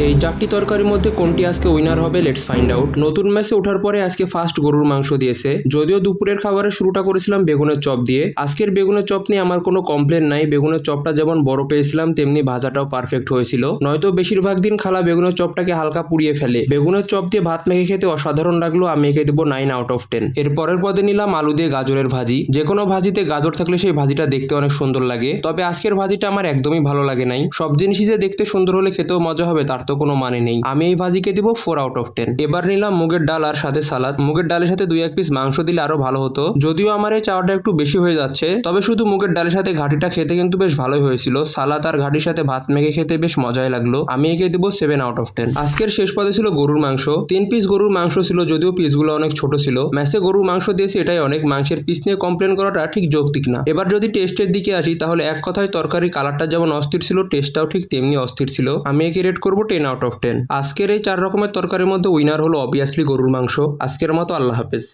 এই চারটি তরকারির মধ্যে কোনটি আজকে উইনার হবে, লেটস ফাইন্ড আউট। নতুন ম্যাচে ওঠার পরে আজকে ফার্স্ট গরুর মাংস দিয়েছে। যদিও দুপুরের খাবারের শুরুটা করেছিলাম বেগুনের চপ দিয়ে। আজকের বেগুনের চপ নিয়ে আমার কোনো কমপ্লেন নাই। বেগুনের চপটা যেমন বড় পেয়েছিলাম তেমনি ভাজাটাও পারফেক্ট হয়েছিল। নয়তো বেশিরভাগ দিন খালা বেগুনের চপটাকে হালকা পুড়িয়ে ফেলে। বেগুনের চপ দিয়ে ভাত মেখে খেতে অসাধারণ লাগলো। আমি একে দেবো 9/10। এর পরের পদে নিলাম আলু দিয়ে গাজরের ভাজি। যে কোনো ভাজিতে গাজর থাকলে সেই ভাজিটা দেখতে অনেক সুন্দর লাগে। তবে আজকের ভাজিটা আমার একদমই ভালো লাগে নাই। সব জিনিসই যে দেখতে সুন্দর হলে খেতেও মজা হবে তার তো কোনো মানে নেই। আমি এই ভাজিকে দিব 4/10। এবার নিলাম মুগের ডাল আর সাথে সালাদ। মুগের ডালের সাথে 2-1 পিস মাংস দিলে আরো ভালো হতো। যদিও আমার এই চাওয়াটা একটু বেশি হয়ে যাচ্ছে, তবে শুধু মুগের ডালের সাথে ঘাটিটা খেতে কিন্তু বেশ ভালোই হয়েছিল। সালাদ আর ঘাটির সাথে ভাত মেখে খেতে বেশ মজাই লাগলো। আমি একে দিব 7/10। আজকের শেষ পদে ছিল গরুর মাংস। 3 পিস গরুর মাংস ছিল, যদিও পিসগুলো অনেক ছোট ছিল। ম্যাচে গরুর মাংস দিয়েছে এটাই অনেক। মাংসের পিস নিয়ে কমপ্লেন করাটা ঠিক যৌক্তিক না। এবার যদি টেস্টের দিকে আসি তাহলে এক কথায় তরকারি কালারটা যেমন অস্থির ছিল, টেস্টটাও ঠিক তেমনি অস্থির ছিল। আমি একে রেট করবো 10/10। আজকের এই 4 রকমের তরকারির মধ্যে উইনার হলো অবভিয়াসলি গরুর মাংস। আজকের মতো আল্লাহ হাফেজ।